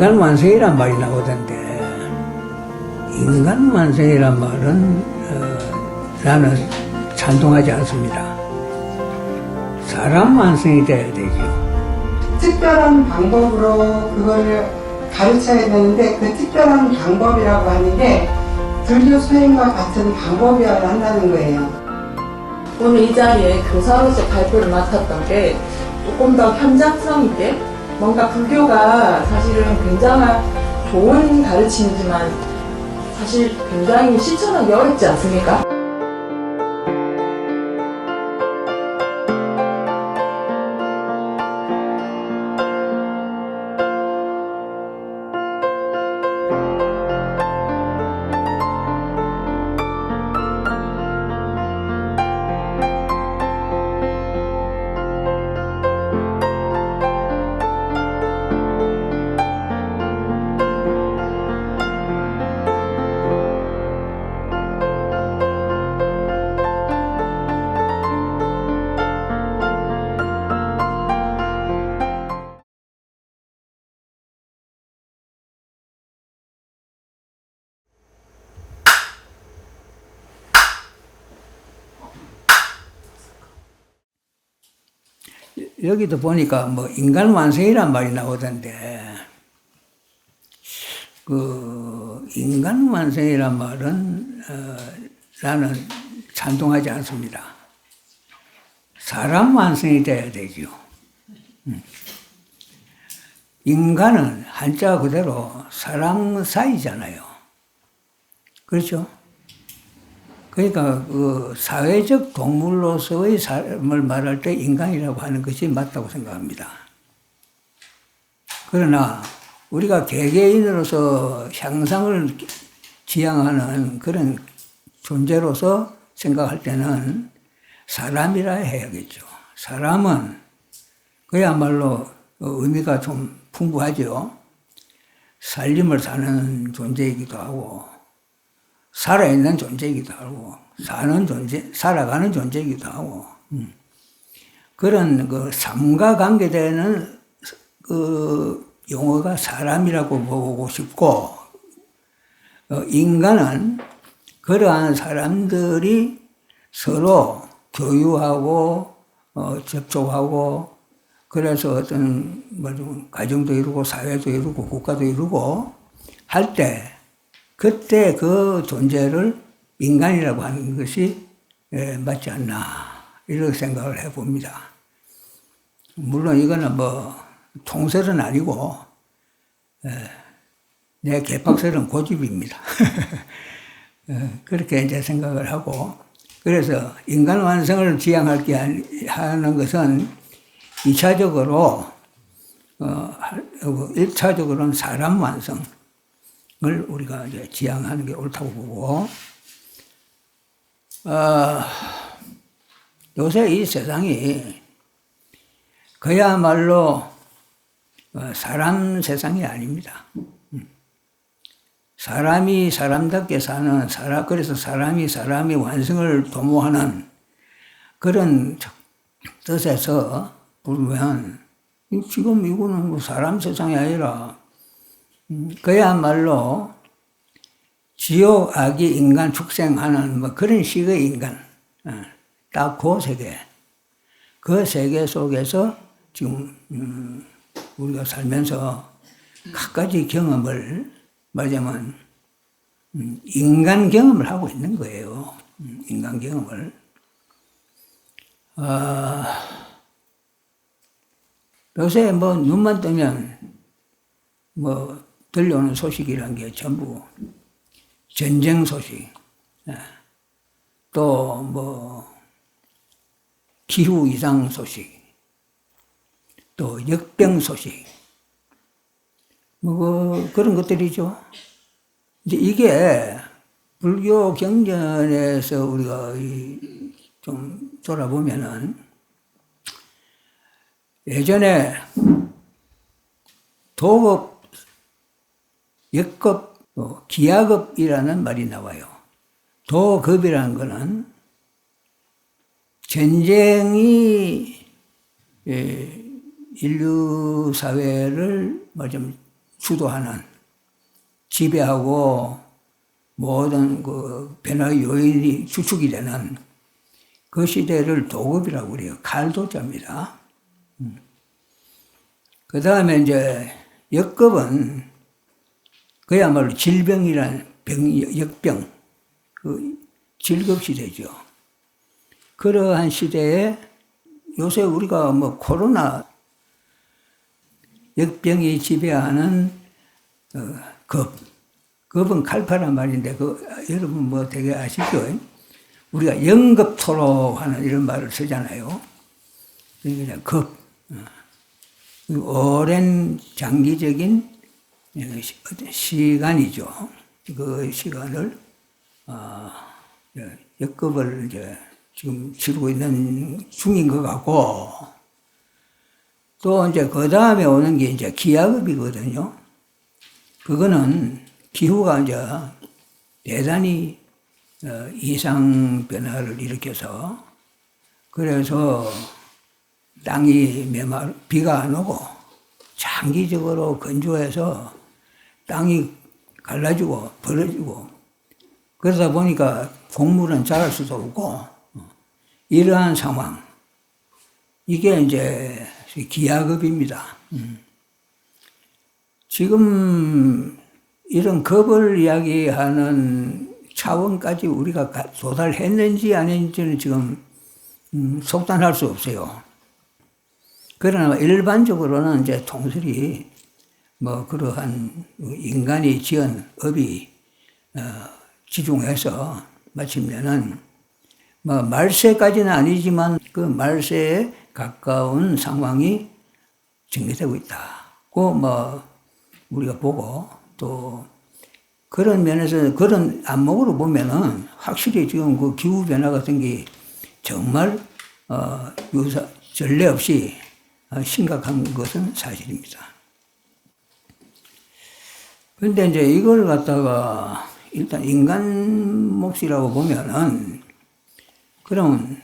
인간 완성이란 말이 나오던데, 인간 완성이란 말은 나는 찬동하지 않습니다. 사람 완성이 돼야 되죠. 특별한 방법으로 그거를 가르쳐야 되는데, 그 특별한 방법이라고 하는 게 불교 수행과 같은 방법이어야 한다는 거예요. 오늘 이 자리에 교사로서 발표를 맡았던 게 조금 더 현장성 있게, 뭔가 불교가 사실은 굉장히 좋은 가르침이지만 사실 굉장히 실천하기 어렵지 않습니까? 여기도 보니까 뭐 인간 완성이란 말이 나오던데, 그 인간 완성이란 말은 나는 찬동하지 않습니다. 사람 완성이 돼야 되죠. 인간은 한자 그대로 사람 사이잖아요. 그렇죠? 그러니까 그 사회적 동물로서의 삶을 말할 때 인간이라고 하는 것이 맞다고 생각합니다. 그러나 우리가 개개인으로서 향상을 지향하는 그런 존재로서 생각할 때는 사람이라 해야겠죠. 사람은 그야말로 의미가 좀 풍부하죠. 살림을 사는 존재이기도 하고, 살아있는 존재이기도 하고, 살아가는 존재이기도 하고, 그런 그 삶과 관계되는 그 용어가 사람이라고 보고 싶고, 인간은 그러한 사람들이 서로 교유하고, 접촉하고, 그래서 어떤 가정도 이루고, 사회도 이루고, 국가도 이루고 할 때, 그때 그 존재를 인간이라고 하는 것이 맞지 않나, 이렇게 생각을 해봅니다. 물론 이거는 뭐 통설은 아니고 내 개팍설은 고집입니다. 그렇게 이제 생각을 하고, 그래서 인간 완성을 지향하게 하는 것은 2차적으로 1차적으로는 사람 완성을 우리가 이제 지향하는 게 옳다고 보고, 요새 이 세상이 그야말로 사람 세상이 아닙니다. 사람이 사람답게 사는, 그래서 사람이 완성을 도모하는 그런 뜻에서 보면, 지금 이거는 뭐 사람 세상이 아니라 그야말로 지옥, 악이 인간 축생하는 뭐 그런 식의 인간, 딱 그 세계 속에서 지금 우리가 살면서 갖가지 경험을 말하자면 인간 경험을 하고 있는 거예요. 인간 경험을. 요새 뭐 눈만 뜨면 뭐 들려오는 소식이란 게 전부 전쟁 소식, 또 뭐 기후 이상 소식, 또 역병 소식, 뭐 그런 것들이죠. 이제 이게 불교 경전에서 우리가 좀 돌아보면은, 예전에 도급, 역급, 기하급이라는 말이 나와요. 도급이라는 것은 전쟁이 인류 사회를 좀 주도하는, 지배하고 모든 그 변화의 요인이 주축이 되는 그 시대를 도급이라고 그래요. 칼도자입니다. 그 다음에 이제 역급은 그야말로 질병이란 역병, 그 질급시대죠. 그러한 시대에 요새 우리가 뭐 코로나 역병이 지배하는 급은 칼파란 말인데 여러분 뭐 되게 아시죠? 우리가 영급토록 하는 이런 말을 쓰잖아요. 그러니까 급, 오랜 장기적인 시간이죠. 그 시간을 역급을 이제 지금 치르고 있는 중인 것 같고, 또 이제 그 다음에 오는 게 이제 기하급이거든요. 그거는 기후가 이제 대단히 이상 변화를 일으켜서, 그래서 땅이 비가 안 오고 장기적으로 건조해서 땅이 갈라지고 벌어지고, 그러다 보니까 곡물은 자랄 수도 없고, 이러한 상황, 이게 이제 기하급입니다. 지금 이런 급을 이야기하는 차원까지 우리가 도달했는지 아닌지는 지금 속단할 수 없어요. 그러나 일반적으로는 이제 통설이 뭐 그러한 인간이 지은 업이 지중해서 마침내는 뭐 말세까지는 아니지만 그 말세에 가까운 상황이 전개되고 있다고 뭐 우리가 보고, 또 그런 면에서 그런 안목으로 보면은 확실히 지금 그 기후 변화 같은 게 정말 전례 없이 심각한 것은 사실입니다. 그런데 이제 이걸 갖다가 일단 인간 몫이라고 보면은, 그럼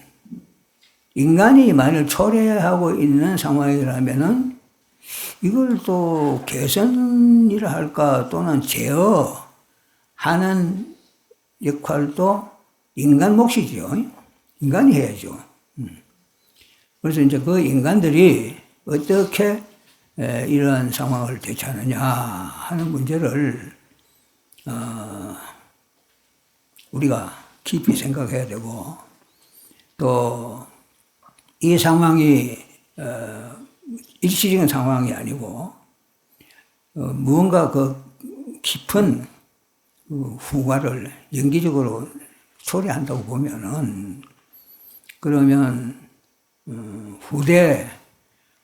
인간이 만일 초래하고 있는 상황이라면은 이걸 또 개선이라 할까 또는 제어하는 역할도 인간 몫이죠. 인간이 해야죠. 그래서 이제 그 인간들이 어떻게 이러한 상황을 대처하느냐 하는 문제를 우리가 깊이 생각해야 되고, 또 이 상황이 일시적인 상황이 아니고 무언가 그 깊은 후과를 연기적으로 초래한다고 보면은, 그러면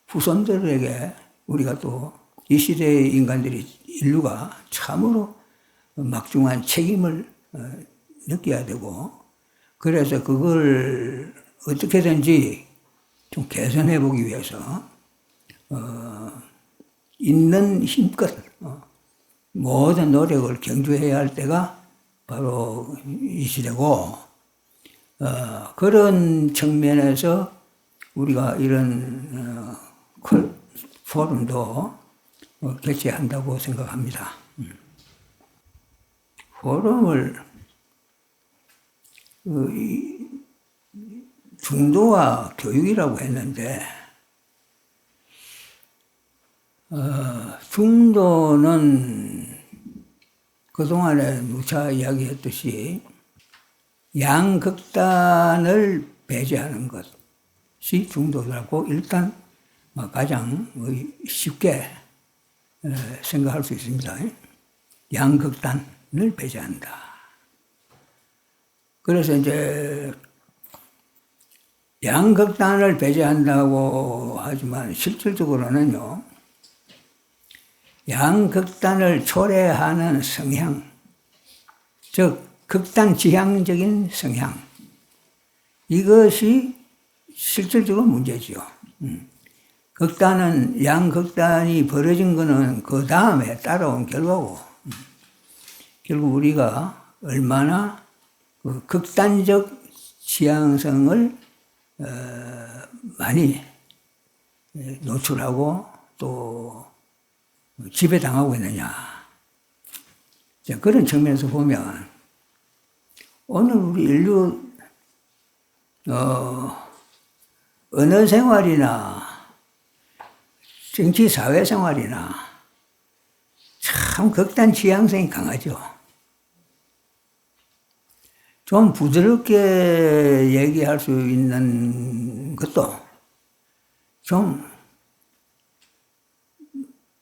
후손들에게 우리가 또 이 시대의 인류가 참으로 막중한 책임을 느껴야 되고, 그래서 그걸 어떻게든지 좀 개선해 보기 위해서 있는 힘껏 모든 노력을 경주해야 할 때가 바로 이 시대고, 그런 측면에서 우리가 이런 포럼도 개최한다고 생각합니다. 포럼을 중도와 교육이라고 했는데, 중도는 그동안에 누차 이야기했듯이 양극단을 배제하는 것이 중도라고 일단 가장 쉽게 생각할 수 있습니다. 양극단을 배제한다. 그래서 이제 양극단을 배제한다고 하지만 실질적으로는요, 양극단을 초래하는 성향, 즉 극단 지향적인 성향, 이것이 실질적으로 문제지요. 양극단이 벌어진 것은 그 다음에 따라온 결과고, 결국 우리가 얼마나 그 극단적 지향성을 많이 노출하고 또 지배당하고 있느냐. 자, 그런 측면에서 보면 오늘 우리 인류 언어 생활이나 정치 사회 생활이나 참 극단 지향성이 강하죠. 좀 부드럽게 얘기할 수 있는 것도 좀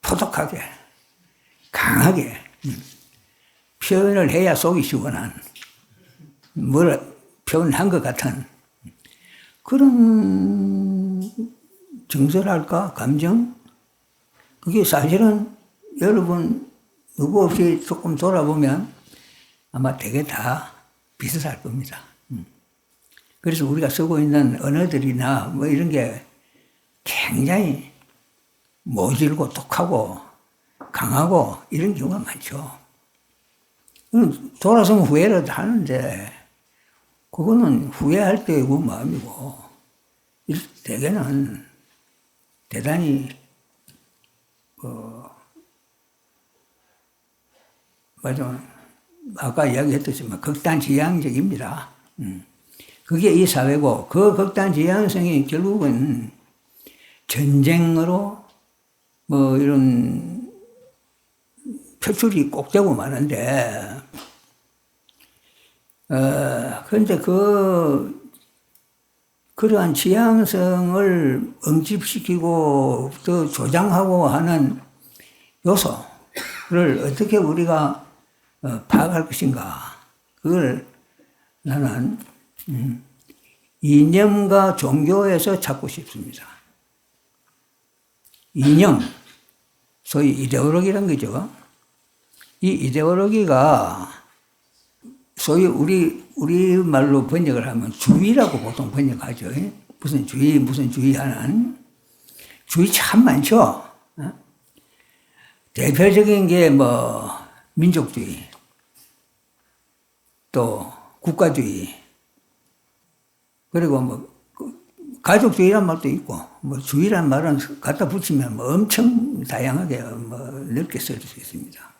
포독하게, 강하게 표현을 해야 속이 시원한, 뭘 표현한 것 같은 그런 정서랄까, 감정? 그게 사실은 여러분 누구 없이 조금 돌아보면 아마 되게 다 비슷할 겁니다. 그래서 우리가 쓰고 있는 언어들이나 뭐 이런 게 굉장히 모질고 독하고 강하고 이런 경우가 많죠. 돌아서면 후회를 하는데 그거는 후회할 때의 그 마음이고 대개는 대단히 맞아. 아까 이야기했듯이 극단지향적입니다. 그게 이 사회고 그 극단지향성이 결국은 전쟁으로 뭐 이런 표출이 꼭 되고 마는데 그런데 그러한 지향성을 응집시키고 또 조장하고 하는 요소를 어떻게 우리가 파악할 것인가. 그걸 나는 이념과 종교에서 찾고 싶습니다. 이념, 소위 이데올로기란 거죠. 이 이데올로기가 소위 우리 말로 번역을 하면 주의라고 보통 번역하죠. 무슨 주의 하는. 주의 참 많죠. 대표적인 게 뭐 민족주의, 또 국가주의, 그리고 뭐 가족주의란 말도 있고, 뭐 주의란 말은 갖다 붙이면 뭐 엄청 다양하게 뭐 넓게 쓸 수 있습니다.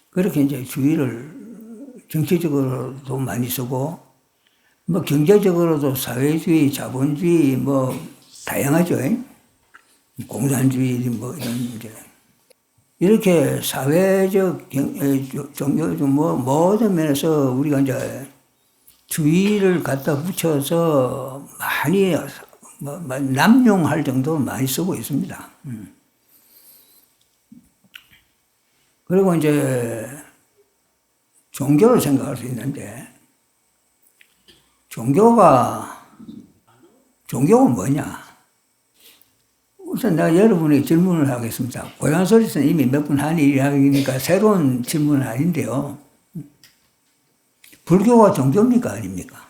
그렇게 이제 주의를 정치적으로도 많이 쓰고, 뭐 경제적으로도 사회주의, 자본주의 뭐 다양하죠. 공산주의 뭐 이런 이제 이렇게 사회적, 종교적 뭐 모든 면에서 우리가 이제 주의를 갖다 붙여서 많이 남용할 정도로 많이 쓰고 있습니다. 그리고 이제 종교를 생각할 수 있는데 종교가 뭐냐? 우선 내가 여러분에게 질문을 하겠습니다. 고향소리에서는 이미 몇 번 한 이야기니까 새로운 질문은 아닌데요. 불교가 종교입니까? 아닙니까?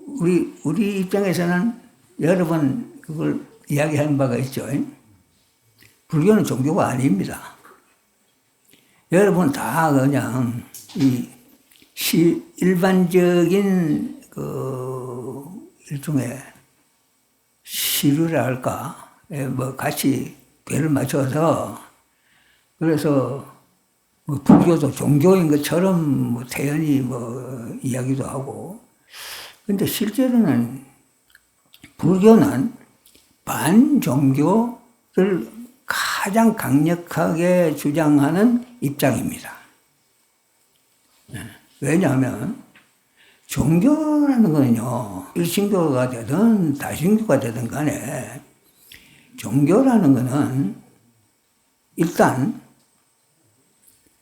우리 입장에서는 여러 번 그걸 이야기하는 바가 있죠. 불교는 종교가 아닙니다. 여러분 다 그냥 일반적인 일종의 시류라 할까, 뭐 같이 배를 맞춰서 그래서 뭐 불교도 종교인 것처럼 뭐 태연히 뭐 이야기도 하고, 근데 실제로는 불교는 반종교를 가장 강력하게 주장하는 입장입니다. 왜냐하면 종교라는 거는요, 일신교가 되든 다신교가 되든 간에 종교라는 거는 일단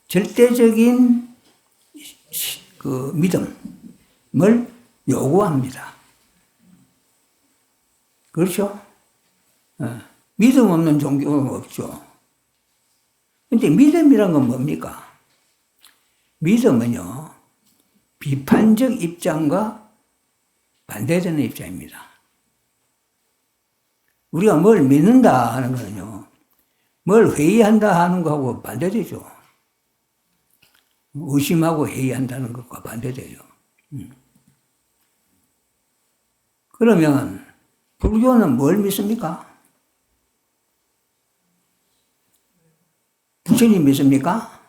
절대적인 그 믿음을 요구합니다. 그렇죠? 믿음 없는 종교는 없죠. 근데 믿음이란 건 뭡니까? 믿음은요, 비판적 입장과 반대되는 입장입니다. 우리가 뭘 믿는다 하는 거는요, 뭘 회의한다 하는 거하고 반대되죠. 의심하고 회의한다는 것과 반대돼요. 그러면 불교는 뭘 믿습니까? 부처님 믿습니까?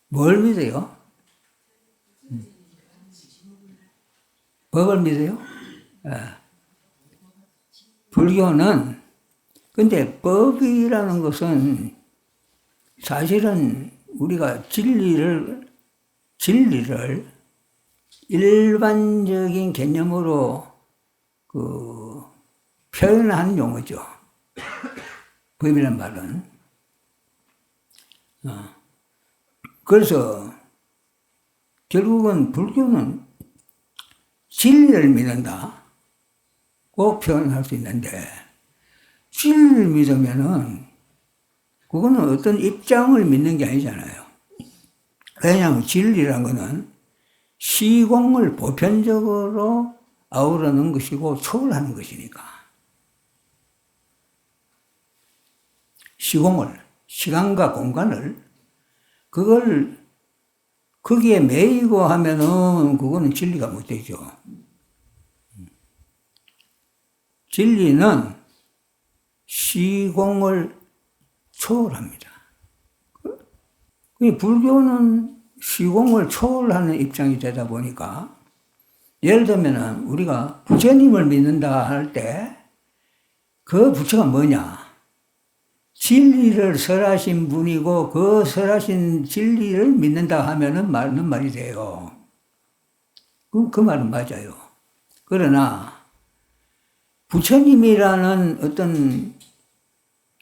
뭘 믿어요? 법을 믿어요? 불교는, 근데 법이라는 것은 사실은 우리가 진리를 일반적인 개념으로 표현하는 용어죠. 법이라는 말은. 그래서 결국은 불교는 진리를 믿는다고 표현할 수 있는데, 진리를 믿으면은 그거는 어떤 입장을 믿는 게 아니잖아요. 왜냐하면 진리란 거는 시공을 보편적으로 아우르는 것이고 초월하는 것이니까. 시공을, 시간과 공간을, 그걸 거기에 매이고 하면은 그거는 진리가 못 되죠. 진리는 시공을 초월합니다. 불교는 시공을 초월하는 입장이 되다 보니까, 예를 들면 우리가 부처님을 믿는다 할 때 그 부처가 뭐냐? 진리를 설하신 분이고 그 설하신 진리를 믿는다 하면은 맞는 말이 돼요. 그 말은 맞아요. 그러나 부처님이라는 어떤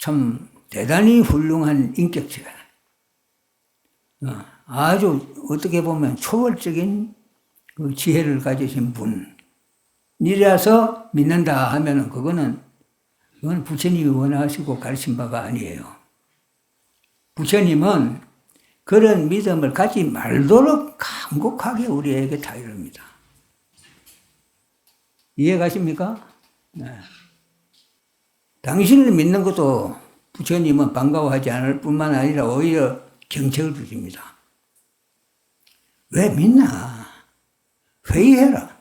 참 대단히 훌륭한 인격체가 아주 어떻게 보면 초월적인 그 지혜를 가지신 분이라서 믿는다 하면은 그건 부처님이 원하시고 가르친 바가 아니에요. 부처님은 그런 믿음을 갖지 말도록 간곡하게 우리에게 다 이릅니다. 이해가십니까? 네. 당신을 믿는 것도 부처님은 반가워하지 않을 뿐만 아니라 오히려 경책을 주십니다. 왜 믿나? 회의해라.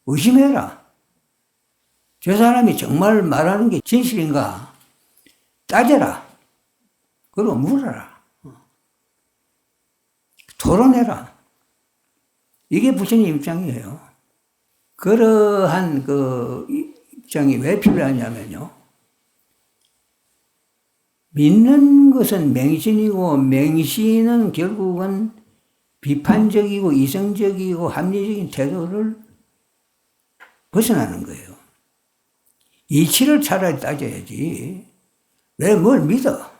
의심해라. 저 사람이 정말 말하는 게 진실인가? 따져라. 그리고 물어라. 토론해라. 이게 부처님 입장이에요. 그러한 그 입장이 왜 필요하냐면요. 믿는 것은 맹신이고, 맹신은 결국은 비판적이고 이성적이고 합리적인 태도를 벗어나는 거예요. 이치를 차라리 따져야지. 왜 뭘 믿어?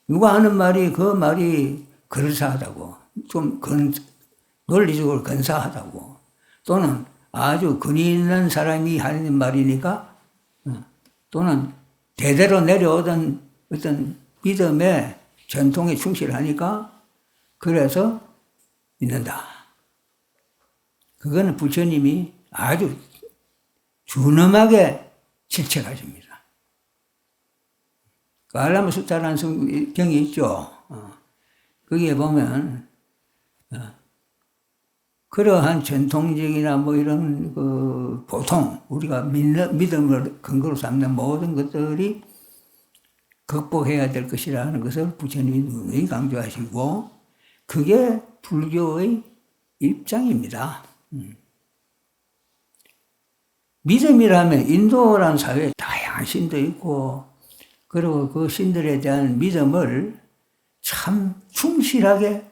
누가 하는 말이 그 말이 그럴싸하다고, 좀 논리적으로 근사하다고, 또는 아주 근위 있는 사람이 하는 말이니까, 또는 대대로 내려오던 어떤 믿음의 전통에 충실하니까 그래서 믿는다. 그거는 부처님이 아주 준엄하게 질책하십니다. 알라마수타라는 경이 있죠. 거기에 보면 그러한 전통적이나 뭐 이런 그 보통 우리가 믿음을 근거로 삼는 모든 것들이 극복해야 될 것이라는 것을 부처님이 누누이 강조하시고, 그게 불교의 입장입니다. 믿음이라면 인도라는 사회에 다양한 신도 있고, 그리고 그 신들에 대한 믿음을 참 충실하게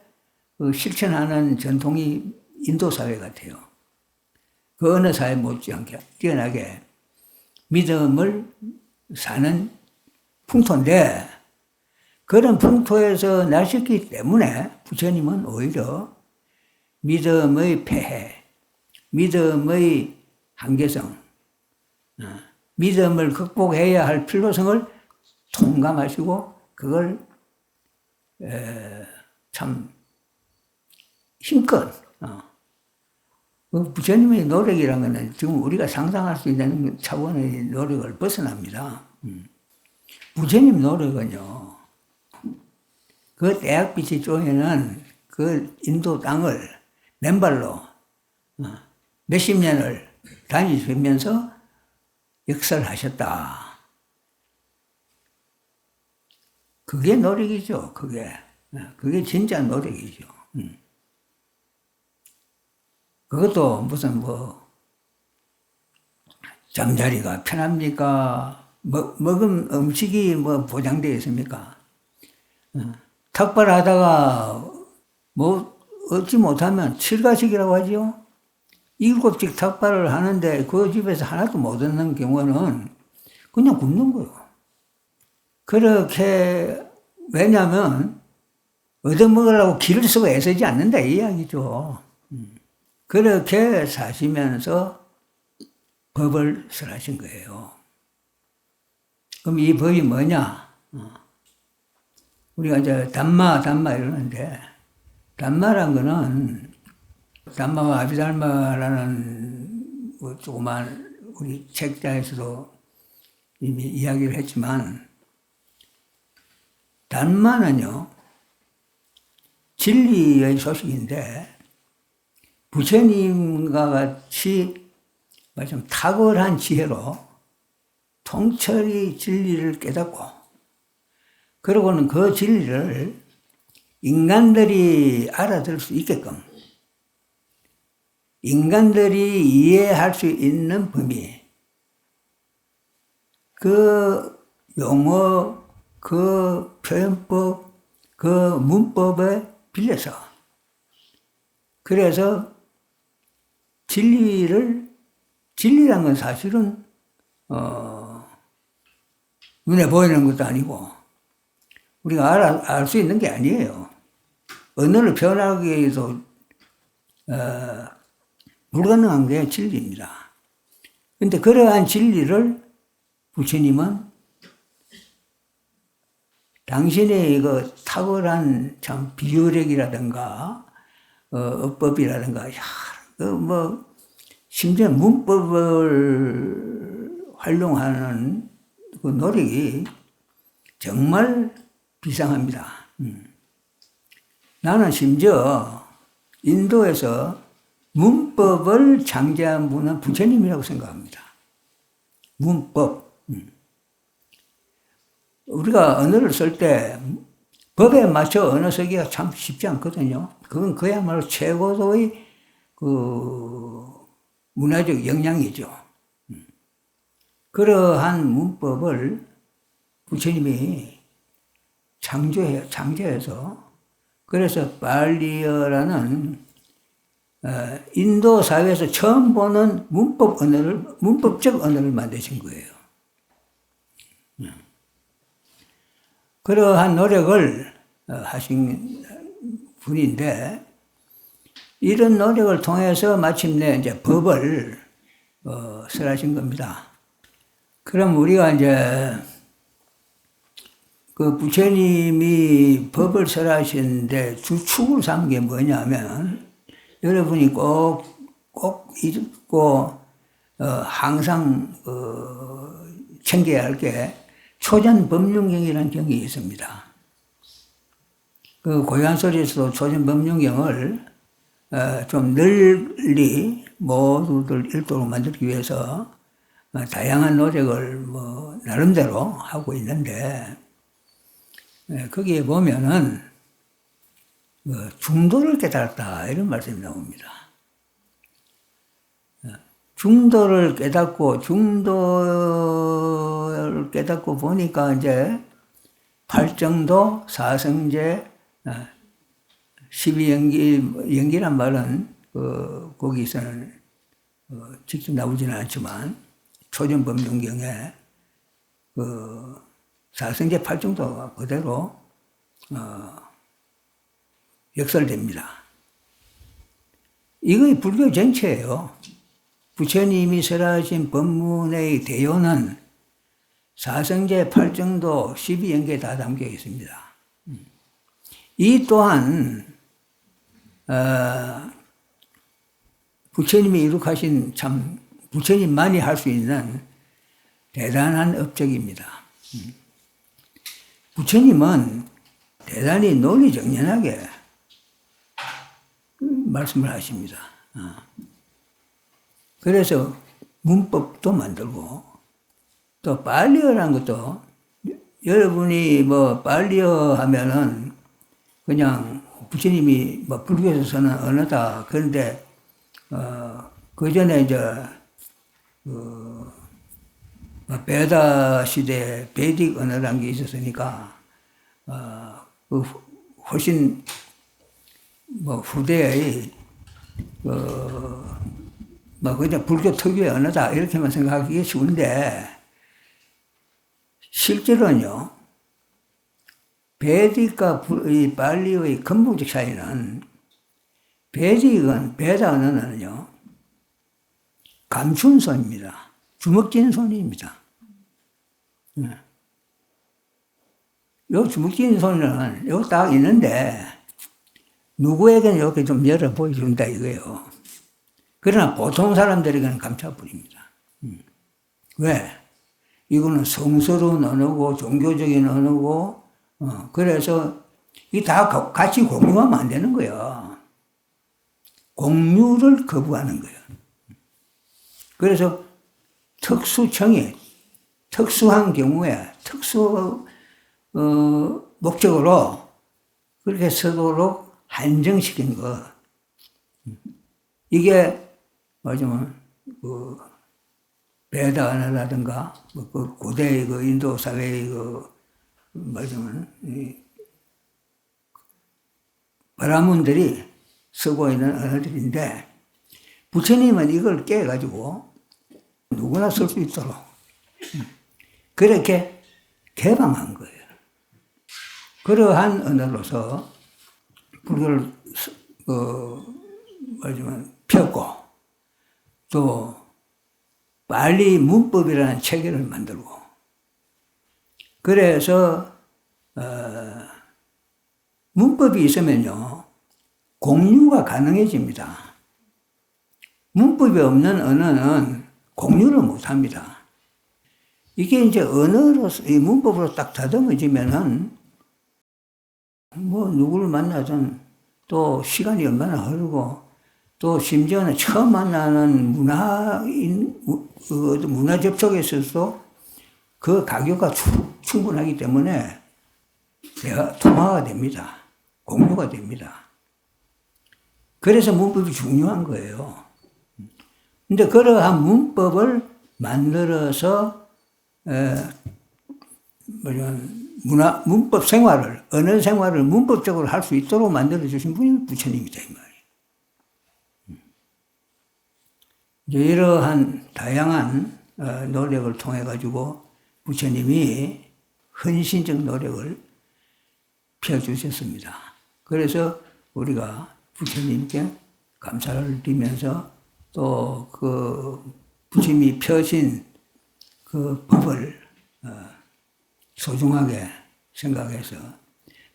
실천하는 전통이 인도 사회 같아요. 그 어느 사회 못지않게 뛰어나게 믿음을 사는 풍토인데, 그런 풍토에서 나셨기 때문에 부처님은 오히려 믿음의 폐해, 믿음의 한계성, 믿음을 극복해야 할 필요성을 통감하시고 그걸 참 힘껏 부처님의 노력이라는 것은 지금 우리가 상상할 수 있는 차원의 노력을 벗어납니다. 부처님 노력은요, 그 대학빛이 쪼이는 그 인도 땅을 맨발로 몇십 년을 다니시면서 역사를 하셨다. 그게 노력이죠, 그게. 그게 진짜 노력이죠. 그것도 무슨 잠자리가 편합니까? 먹은 음식이 보장되어 있습니까? 탁발하다가 얻지 못하면 칠가식이라고 하죠. 7씩 탁발을 하는데 그 집에서 하나도 못 얻는 경우는 그냥 굶는 거예요. 그렇게, 왜냐하면 얻어먹으려고 길을 쓰고 애쓰지 않는다 이 이야기죠. 그렇게 사시면서 법을 설하신 거예요. 그럼 이 법이 뭐냐? 우리가 이제 담마 이러는데, 담마란 거는, 담마와 아비달마라는 조그만 우리 책자에서도 이미 이야기를 했지만, 담마는요, 진리의 소식인데, 부처님과 같이 좀 탁월한 지혜로 통철이 진리를 깨닫고, 그러고는 그 진리를 인간들이 알아들을 수 있게끔, 인간들이 이해할 수 있는 범위, 그 용어, 그 표현법, 그 문법에 빌려서, 그래서 진리란 건 사실은 눈에 보이는 것도 아니고 우리가 알 수 있는 게 아니에요. 언어를 표현하기 위해서 불가능한 게 진리입니다. 그런데 그러한 진리를 부처님은 당신의 그 탁월한 참 비유력이라든가 어법이라든가 심지어 문법을 활용하는 그 노력이 정말 비상합니다. 나는 심지어 인도에서 문법을 창제한 분은 부처님이라고 생각합니다. 문법. 우리가 언어를 쓸 때 법에 맞춰 언어 쓰기가 참 쉽지 않거든요. 그건 그야말로 최고도의 문화적 역량이죠. 그러한 문법을 부처님이 창조해서 그래서 발리어라는 인도 사회에서 처음 보는 문법적 언어를 만드신 거예요. 그러한 노력을 하신 분인데, 이런 노력을 통해서 마침내 이제 법을 설하신 겁니다. 그럼 우리가 이제 그 부처님이 법을 설하시는데 주축을 삼은 게 뭐냐면, 여러분이 꼭 잊고 항상 챙겨야 할 게 초전법륜경이라는 경이 있습니다. 그 고향설에서도 초전법륜경을 좀 널리 모두들 읽도록 만들기 위해서 다양한 노력을 나름대로 하고 있는데, 거기에 보면은 중도를 깨달았다 이런 말씀이 나옵니다. 중도를 깨닫고 보니까 이제 팔정도, 사성제, 12연기란 말은 거기서는 직접 나오지는 않지만 초전법륜경에 사성제 팔정도가 그대로 역설됩니다. 이거 불교 전체예요. 부처님이 설하신 법문의 대요는 사성제, 팔정도, 12연계에 다 담겨 있습니다. 이 또한 부처님이 이룩하신 참 부처님만이 할 수 있는 대단한 업적입니다. 부처님은 대단히 논리정연하게 말씀을 하십니다. 그래서 문법도 만들고 또 발리어라는 것도 여러분이 뭐 빨리어 하면은 그냥 부처님이 뭐 불교에서 쓰는 언어다. 그런데 그 전에 이제 베다 시대 베딕 언어라는 게 있었으니까 그 훨씬 뭐 후대의 뭐 그냥 불교 특유의 언어다 이렇게만 생각하기 쉬운데 실제로는요 베딕과 이 발리의 근본적 차이는 베딕은 베다 언어는요 감춘 손입니다. 주먹 쥐는 손입니다. 요 주먹 쥐는 손은 요 딱 있는데 누구에게는 이렇게 좀 열어 보여준다 이거예요. 그러나 보통 사람들에게는 감춰버립니다. 왜? 이거는 성스러운 언어고 종교적인 언어고 그래서 이 다 같이 공유하면 안 되는 거예요. 공유를 거부하는 거예요. 그래서 특수청이 특수한 경우에 특수 목적으로 그렇게 쓰도록 한정시킨 거. 이게 뭐냐면 그 베다 언어라든가 그 고대의 그 인도 사회의 그 뭐냐면 브라문들이 쓰고 있는 언어들인데 부처님은 이걸 깨가지고 누구나 쓸 수 있도록 그렇게 개방한 거예요. 그러한 언어로서 불교를 뭐냐면 폈고 또 빨리 문법이라는 체계를 만들고 그래서 문법이 있으면요 공유가 가능해집니다. 문법이 없는 언어는 공유를 못합니다. 이게 이제 언어로서 이 문법으로 딱 다듬어지면은 뭐 누구를 만나든 또 시간이 얼마나 흐르고 또 심지어는 처음 만나는 문화 접촉에 있어서 그 가격가 충분하기 때문에 통화가 됩니다. 공유가 됩니다. 그래서 문법이 중요한 거예요. 근데 그러한 문법을 만들어서 문법 생활을 언어 생활을 문법적으로 할 수 있도록 만들어 주신 분이 부처님이다 이 말이에요. 이제 이러한 다양한 노력을 통해 가지고 부처님이 헌신적 노력을 펴주셨습니다. 그래서 우리가 부처님께 감사를 드리면서 또 그 부처님이 펴신 그 법을 소중하게 생각해서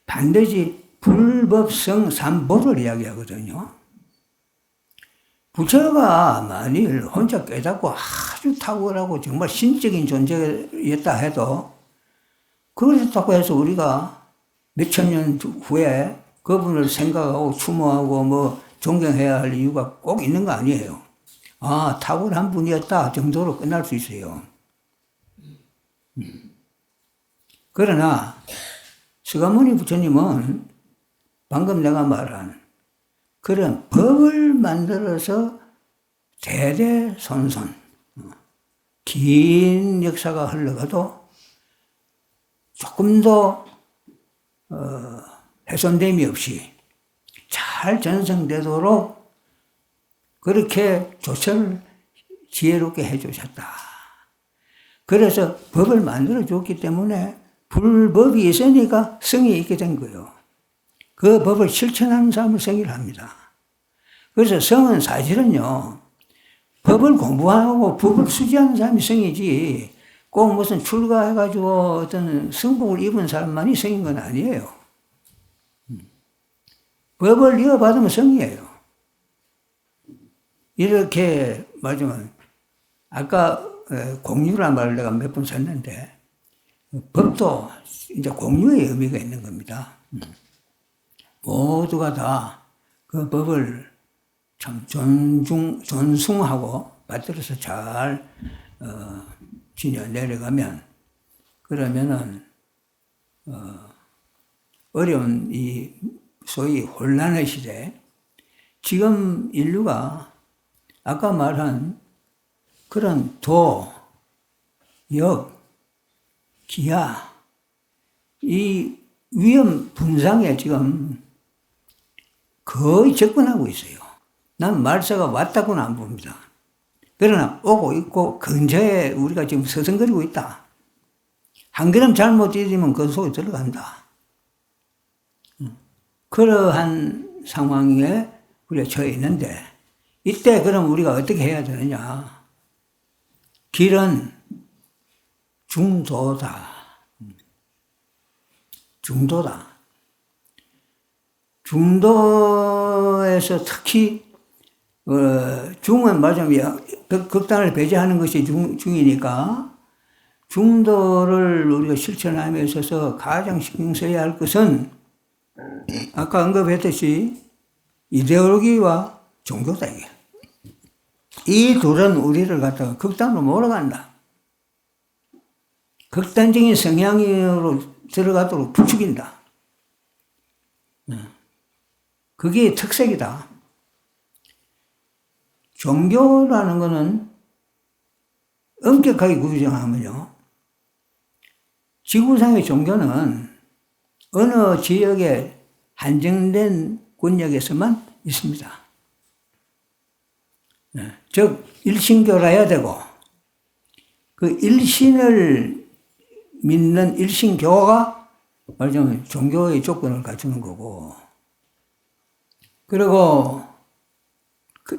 반드시 불법성 삼보를 이야기하거든요. 부처가 만일 혼자 깨닫고 아주 탁월하고 정말 신적인 존재였다 해도 그렇다고 해서 우리가 몇천 년 후에 그분을 생각하고 추모하고 뭐 존경해야 할 이유가 꼭 있는 거 아니에요. 아, 탁월한 분이었다 정도로 끝날 수 있어요. 그러나 서가모니 부처님은 방금 내가 말한 그런 법을 만들어서 대대손손 긴 역사가 흘러가도 조금도 훼손됨이 없이 잘 전승되도록 그렇게 조처를 지혜롭게 해주셨다. 그래서 법을 만들어줬기 때문에 불법이 있으니까 성이 있게 된 거예요. 그 법을 실천하는 사람을 성이라 합니다. 그래서 성은 사실은요, 법을 공부하고 법을 수지하는 사람이 성이지, 꼭 무슨 출가해가지고 어떤 성복을 입은 사람만이 성인 건 아니에요. 법을 이어받으면 성이에요. 이렇게 말하자면, 아까 공유란 말을 내가 몇 번 썼는데, 법도 이제 공유의 의미가 있는 겁니다. 모두가 다 그 법을 참 존숭하고 받들어서 잘 지녀 내려가면, 그러면은 어려운 이 소위 혼란의 시대, 지금 인류가 아까 말한 그런 도, 역, 기아, 이 위험 분상에 지금 거의 접근하고 있어요. 난 말세가 왔다고는 안 봅니다. 그러나 오고 있고 근처에 우리가 지금 서성거리고 있다. 한 걸음 잘못 뛰면 그 속에 들어간다. 그러한 상황에 우리가 처해 있는데, 이때 그럼 우리가 어떻게 해야 되느냐. 길은 중도다. 중도다. 중도에서 특히 중은 말하자면 극단을 배제하는 것이 중이니까 중도를 우리가 실천함에 있어서 가장 신경 써야 할 것은 아까 언급했듯이 이데올로기와 종교다 이게. 이 둘은 우리를 갖다가 극단으로 몰아간다. 극단적인 성향으로 들어가도록 부추긴다. 그게 특색이다. 종교라는 것은 엄격하게 규정하면요. 지구상의 종교는 어느 지역에 한정된 권력에서만 있습니다. 즉, 일신교라야 되고, 그 일신을 믿는 일신교가 말하자면 종교의 조건을 갖추는 거고, 그리고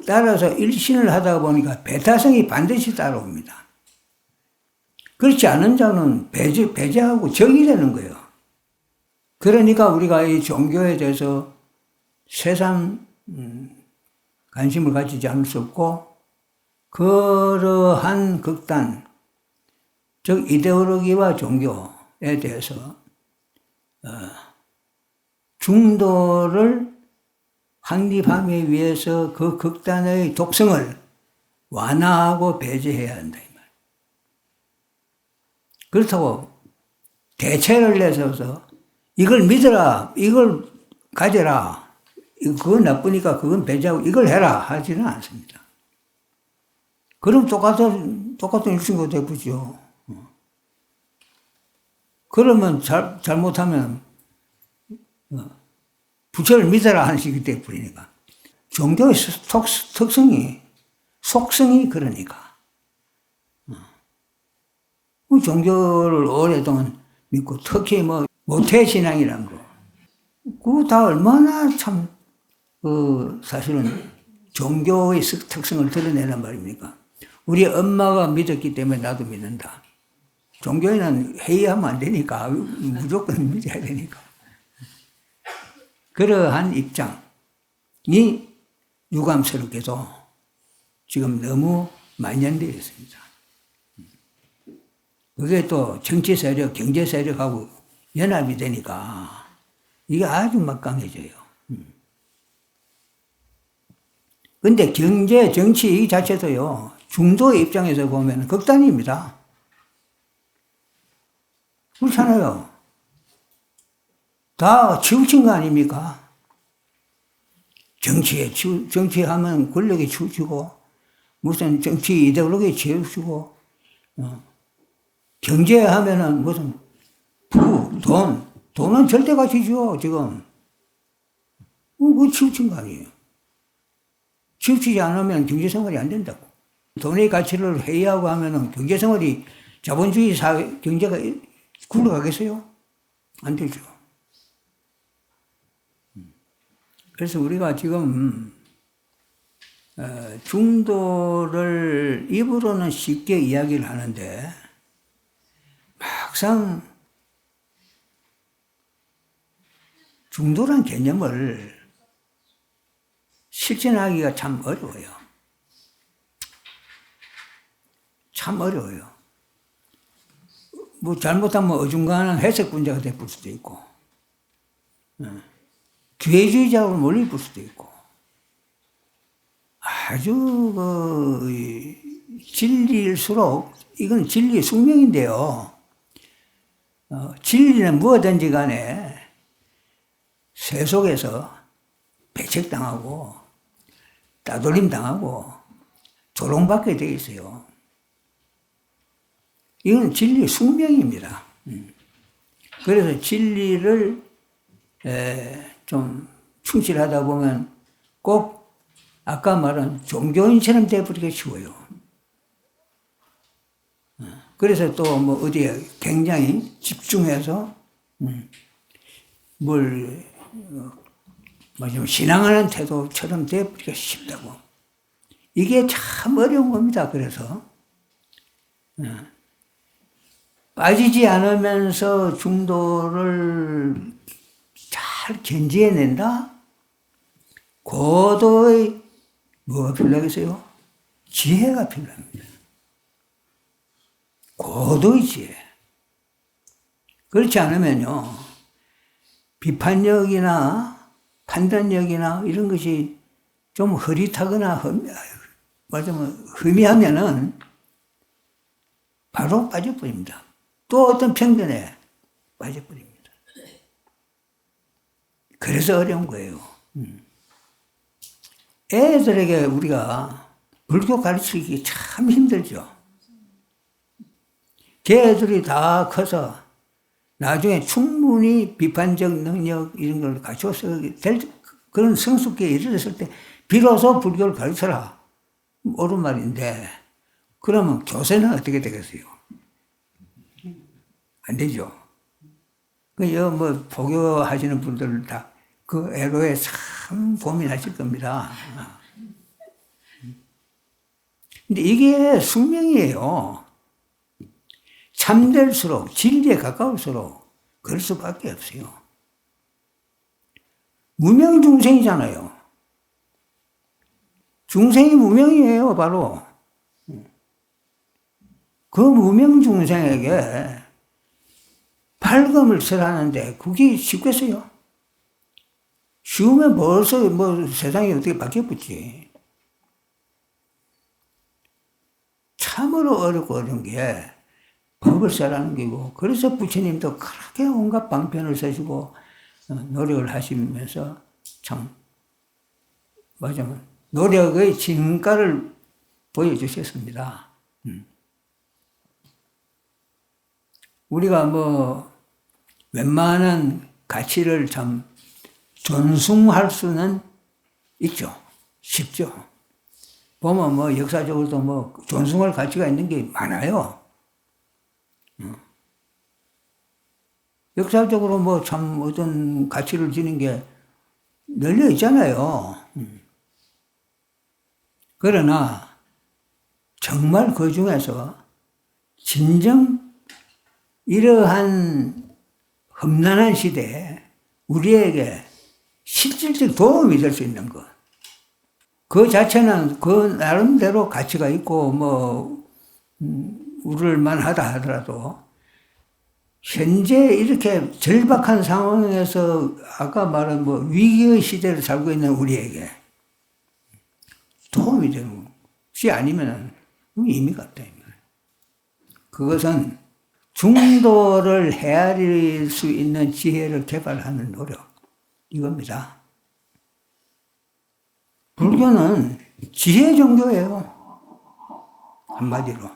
따라서 일신을 하다 보니까 배타성이 반드시 따라옵니다. 그렇지 않은 자는 배제하고 적이 되는 거예요. 그러니까 우리가 이 종교에 대해서 세상 관심을 가지지 않을 수 없고, 그러한 극단, 즉 이데올로기와 종교에 대해서 중도를 확립하기 위해서 그 극단의 독성을 완화하고 배제해야 한다. 이 말. 그렇다고 대체를 내서서 이걸 믿어라, 이걸 가져라, 그건 나쁘니까 그건 배제하고 이걸 해라 하지는 않습니다. 그럼 똑같은 일신교 되겠죠. 그러면 잘못하면 부처를 믿어라 하는 식이 되어버리니까. 종교의 특성이, 속성이 그러니까. 종교를 오랫동안 믿고, 특히 모태신앙이라는 거. 그거 다 얼마나 참, 사실은 종교의 특성을 드러내란 말입니까? 우리 엄마가 믿었기 때문에 나도 믿는다. 종교에는 회의하면 안 되니까, 무조건 믿어야 되니까. 그러한 입장이 유감스럽게도 지금 너무 만연되어 있습니다. 그게 또 정치 세력, 경제 세력하고 연합이 되니까 이게 아주 막강해져요. 근데 경제, 정치 이 자체도요, 중도의 입장에서 보면 극단입니다. 그렇잖아요. 다 치우친 거 아닙니까? 정치하면 권력에 치우치고, 무슨 정치 이데올로기에 치우치고, 경제하면은 무슨 돈은 절대 가치죠, 지금. 그거 치우친 거 아니에요. 치우치지 않으면 경제생활이 안 된다고. 돈의 가치를 회의하고 하면은 경제생활이 자본주의 사회, 경제가 굴러가겠어요? 안 되죠. 그래서 우리가 지금 중도를 입으로는 쉽게 이야기를 하는데 막상 중도란 개념을 실천하기가 참 어려워요. 참 어려워요. 잘못하면 어중간한 해석분자가 될 수도 있고, 기회주의자로 몰릴 수도 있고, 아주 진리일수록 이건 진리의 숙명인데요. 진리는 무엇든지 간에 세속에서 배척당하고 따돌림 당하고 조롱받게 돼 있어요. 이건 진리의 숙명입니다. 그래서 진리를 좀 충실하다 보면 꼭 아까 말한 종교인처럼 되어버리기 쉬워요. 그래서 또 뭐 어디에 굉장히 집중해서 뭘 신앙하는 태도처럼 되어버리기가 쉽다고. 이게 참 어려운 겁니다. 그래서 빠지지 않으면서 중도를 잘 견지해낸다? 고도의 뭐가 필요하겠어요? 지혜가 필요합니다. 고도의 지혜. 그렇지 않으면요, 비판력이나 판단력이나 이런 것이 좀 흐릿하거나 흠이하면은 바로 빠져버립니다. 또 어떤 편견에 빠져버립니다. 그래서 어려운 거예요. 애들에게 우리가 불교 가르치기 참 힘들죠. 걔들이 다 커서 나중에 충분히 비판적 능력 이런 걸 갖춰서 그런 성숙기에 이르렀을 때 비로소 불교를 가르쳐라. 옳은 말인데 그러면 교세는 어떻게 되겠어요? 안 되죠. 뭐 포교하시는 분들 다 그 애로에 참 고민하실 겁니다. 근데 이게 숙명이에요. 참될수록 진리에 가까울수록 그럴 수밖에 없어요. 무명중생이잖아요. 중생이 무명이에요, 바로. 그 무명중생에게 발금을 설하는데 그게 쉽겠어요? 쉬우면 벌써 뭐 세상이 어떻게 바뀌었겠지. 참으로 어렵고 어려운 게 법을 써라는 게고, 그래서 부처님도 그렇게 온갖 방편을 쓰시고 노력을 하시면서 참 노력의 진가를 보여주셨습니다. 우리가 뭐 웬만한 가치를 참 존숭할 수는 있죠. 쉽죠. 보면 뭐 역사적으로도 뭐 존숭할 가치가 있는 게 많아요. 역사적으로 뭐 참 어떤 가치를 지닌 게 널려 있잖아요. 그러나 정말 그 중에서 진정 이러한 험난한 시대에 우리에게 실질적 도움이 될 수 있는 것. 그 자체는 그 나름대로 가치가 있고 우를 만하다 하더라도 현재 이렇게 절박한 상황에서 아까 말한 위기의 시대를 살고 있는 우리에게 도움이 되는 것이 아니면 의미가 없다. 그것은 중도를 헤아릴 수 있는 지혜를 개발하는 노력, 이겁니다. 불교는 지혜 종교예요. 한마디로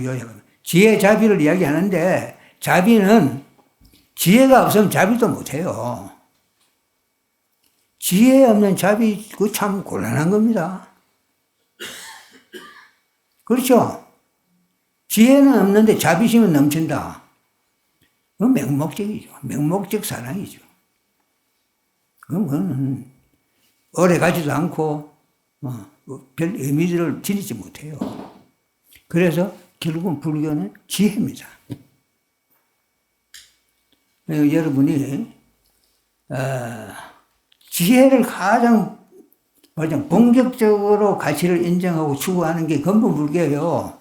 요약하면. 지혜 자비를 이야기하는데, 자비는 지혜가 없으면 자비도 못해요. 지혜 없는 자비, 그거 참 곤란한 겁니다. 그렇죠? 지혜는 없는데 자비심은 넘친다. 그건 맹목적이죠. 맹목적 사랑이죠. 그건 오래 가지도 않고, 별 의미를 지니지 못해요. 그래서 결국은 불교는 지혜입니다. 여러분이, 지혜를 가장 본격적으로 가치를 인정하고 추구하는 게 근본 불교예요.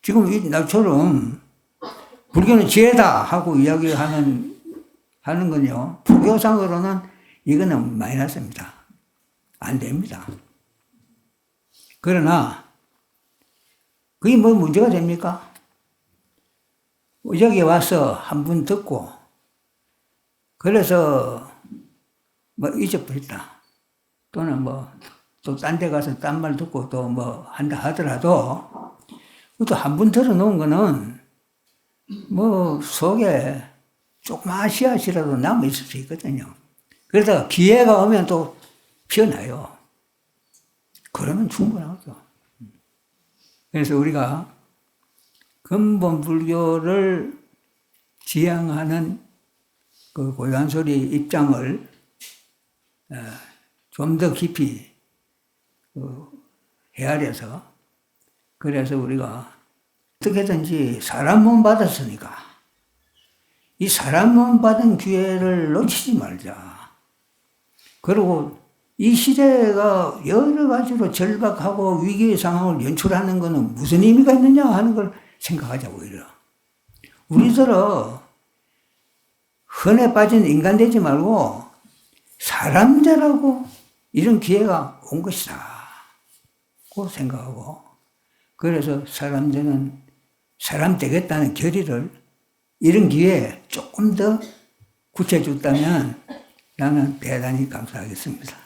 지금 나처럼 불교는 지혜다 하고 이야기하는 건요, 불교상으로는 이거는 마이너스입니다. 안 됩니다. 그러나 그게 뭐 문제가 됩니까? 여기 와서 한 분 듣고, 그래서 뭐 잊어버렸다. 또는 뭐, 또 딴 데 가서 딴 말 듣고 또 뭐 한다 하더라도, 또 한 분 들어놓은 거는 뭐 속에 조그마한 씨앗이라도 남아있을 수 있거든요. 그러다가 기회가 오면 또 피어나요. 그러면 충분하죠. 그래서 우리가 근본 불교를 지향하는 그 고연소리 입장을 좀 더 깊이 헤아려서, 그래서 우리가 어떻게든지 사람 몸 받았으니까 이 사람 몸 받은 기회를 놓치지 말자. 그리고 이 시대가 여러 가지로 절박하고 위기의 상황을 연출하는 것은 무슨 의미가 있느냐 하는 걸 생각하자, 오히려. 우리들은 흔해 빠진 인간 되지 말고 사람 되라고 이런 기회가 온 것이다. 고 생각하고. 그래서 사람 되는, 사람 되겠다는 결의를 이런 기회에 조금 더 굳혀줬다면 나는 대단히 감사하겠습니다.